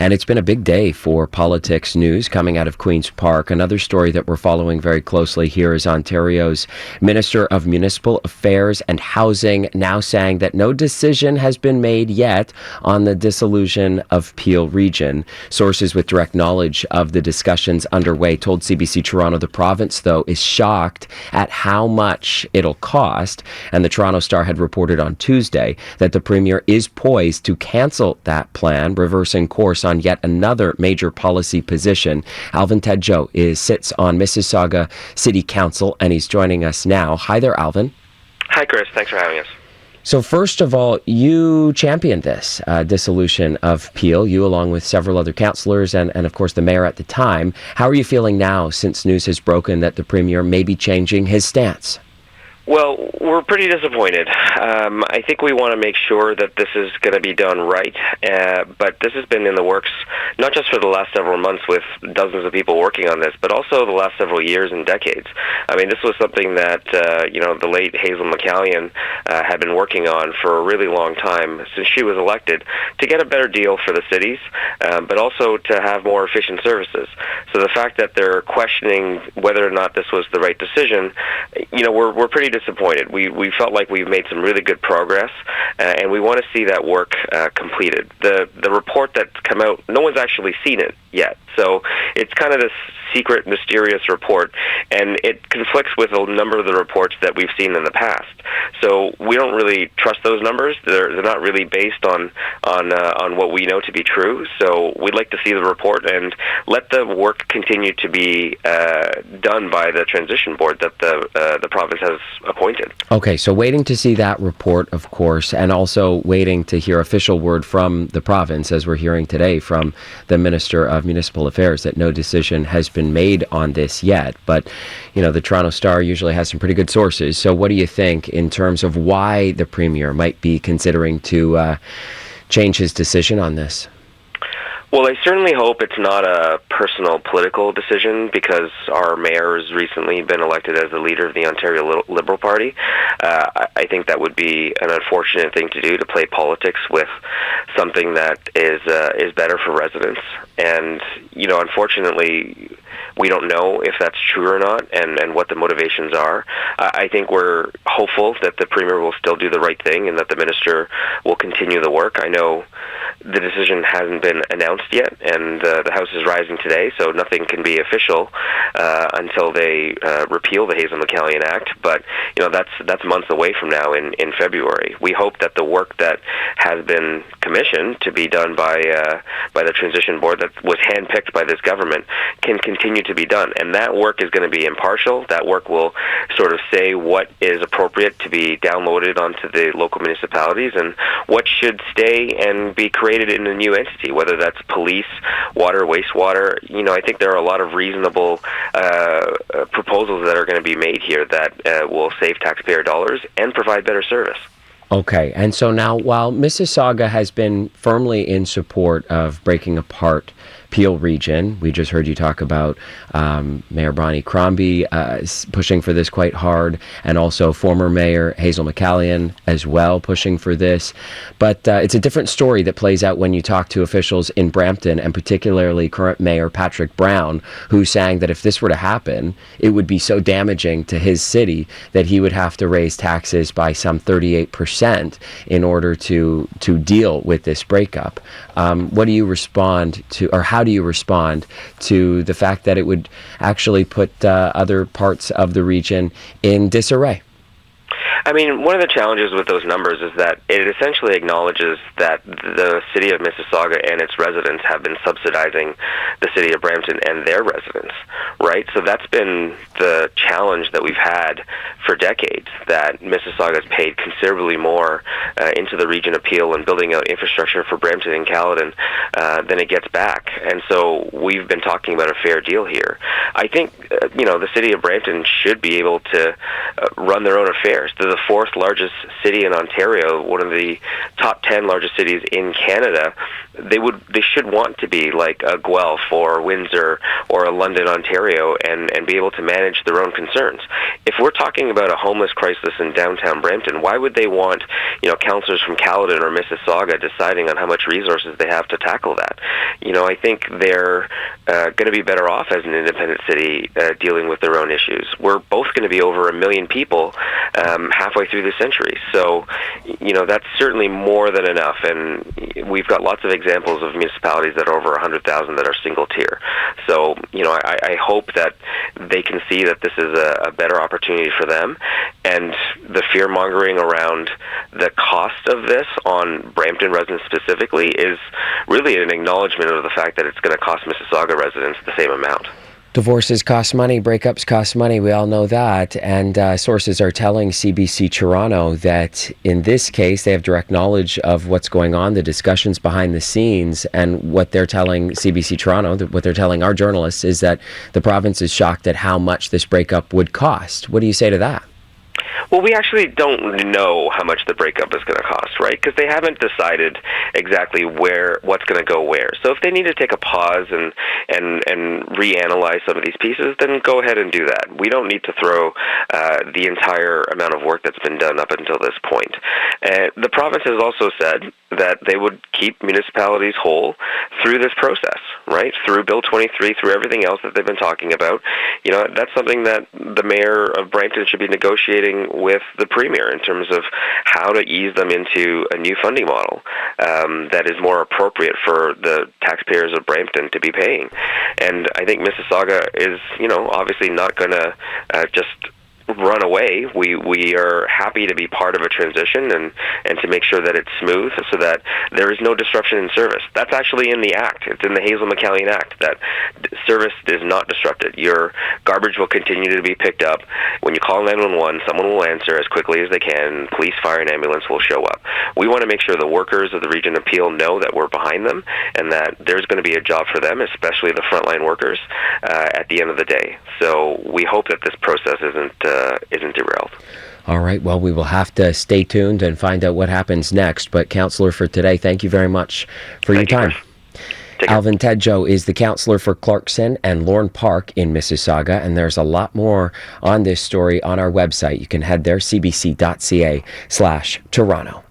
And it's been a big day for politics news coming out of Queen's Park. Another story that we're following very closely here is Ontario's Minister of Municipal Affairs and Housing now saying that no decision has been made yet on the dissolution of Peel Region. Sources with direct knowledge of the discussions underway told CBC Toronto the province, though, is shocked at how much it'll cost. And the Toronto Star had reported on Tuesday that the Premier is poised to cancel that plan, reversing course on yet another major policy position. Alvin sits on Mississauga City Council, and he's joining us now. Hi there, Alvin. Hi, Chris. Thanks for having us. So first of all, you championed this dissolution of Peel, you along with several other councillors and of course the mayor at the time. How are you feeling now since news has broken that the Premier may be changing his stance? Well, we're pretty disappointed. I think we want to make sure that this is going to be done right, but this has been in the works not just for the last several months with dozens of people working on this, but also the last several years and decades. I mean, this was something that, the late Hazel McCallion had been working on for a really long time since she was elected to get a better deal for the cities, but also to have more efficient services. So the fact that they're questioning whether or not this was the right decision, we're pretty disappointed. We felt like we've made some really good progress, and we want to see that work completed. The report that's come out, no one's actually seen it yet, so it's kind of this secret, mysterious report, and it conflicts with a number of the reports that we've seen in the past. So we don't really trust those numbers. They're not really based on what we know to be true. So we'd like to see the report and let the work continue to be done by the transition board that the province has appointed. Okay, so waiting to see that report, of course, and also waiting to hear official word from the province, as we're hearing today from the Minister of Municipal Affairs, that no decision has been made on this yet. But, the Toronto Star usually has some pretty good sources. So what do you think in terms of why the Premier might be considering to change his decision on this? Well, I certainly hope it's not a personal political decision, because our mayor has recently been elected as the leader of the Ontario Liberal Party. I think that would be an unfortunate thing to do, to play politics with something that is better for residents. And, unfortunately, we don't know if that's true or not, and what the motivations are. I think we're hopeful that the Premier will still do the right thing and that the Minister will continue the work. I know the decision hasn't been announced yet, and the House is rising today, so nothing can be official until they repeal the Hazel McCallion Act. But that's months away from now in February. We hope that the work that has been commissioned to be done by the transition board that was handpicked by this government can continue to be done, and that work is going to be impartial. That work will sort of say what is appropriate to be downloaded onto the local municipalities and what should stay and be created in a new entity, whether that's police, water, wastewater. I think there are a lot of reasonable proposals that are going to be made here that will save taxpayer dollars and provide better service. Okay, and so now, while Mississauga has been firmly in support of breaking apart Peel Region, we just heard you talk about Mayor Bonnie Crombie pushing for this quite hard, and also former Mayor Hazel McCallion as well pushing for this. But it's a different story that plays out when you talk to officials in Brampton, and particularly current Mayor Patrick Brown, who's saying that if this were to happen, it would be so damaging to his city that he would have to raise taxes by some 38% in order to deal with this breakup. What do you respond to, or how do you respond to the fact that it would actually put other parts of the region in disarray? I mean, one of the challenges with those numbers is that it essentially acknowledges that the city of Mississauga and its residents have been subsidizing the city of Brampton and their residents, right? So that's been the challenge that we've had for decades, that Mississauga has paid considerably more into the region of Peel and building out infrastructure for Brampton and Caledon than it gets back. And so we've been talking about a fair deal here. I think, the city of Brampton should be able to run their own affairs. The the fourth largest city in Ontario, one of the top 10 largest cities in Canada, they should want to be like a Guelph or Windsor or a London, Ontario, and be able to manage their own concerns. If we're talking about a homeless crisis in downtown Brampton, why would they want, councillors from Caledon or Mississauga deciding on how much resources they have to tackle that? I think they're going to be better off as an independent city dealing with their own issues. We're both going to be over 1 million people halfway through the century. So, that's certainly more than enough. And we've got lots of examples of municipalities that are over 100,000 that are single tier. So, I hope that they can see that this is a better opportunity for them. And the fear-mongering around the cost of this on Brampton residents specifically is really an acknowledgement of the fact that it's going to cost Mississauga residents the same amount. Divorces cost money, breakups cost money, we all know that, and sources are telling CBC Toronto that in this case they have direct knowledge of what's going on, the discussions behind the scenes, and what they're telling CBC Toronto, what they're telling our journalists, is that the province is shocked at how much this breakup would cost. What do you say to that? Well, we actually don't know how much the breakup is going to cost, right? Because they haven't decided exactly what's going to go where. So if they need to take a pause and reanalyze some of these pieces, then go ahead and do that. We don't need to throw the entire amount of work that's been done up until this point. The province has also said that they would keep municipalities whole through this process, right? Through Bill 23, through everything else that they've been talking about. That's something that the mayor of Brampton should be negotiating with the premier in terms of how to ease them into a new funding model that is more appropriate for the taxpayers of Brampton to be paying. And I think Mississauga is, obviously not going to just run away. We are happy to be part of a transition and to make sure that it's smooth so that there is no disruption in service. That's actually in the Act. It's in the Hazel McCallion Act that service is not disrupted. Your garbage will continue to be picked up. When you call 911, someone will answer as quickly as they can. Police, fire, and ambulance will show up. We want to make sure the workers of the Region of Peel know that we're behind them and that there's going to be a job for them, especially the frontline workers, at the end of the day. So we hope that this process isn't derailed. All right. Well, we will have to stay tuned and find out what happens next. But, Councillor, for today, thank you very much for your time. Alvin Tedjo is the councillor for Clarkson and Lorne Park in Mississauga, and there's a lot more on this story on our website. You can head there, cbc.ca/Toronto.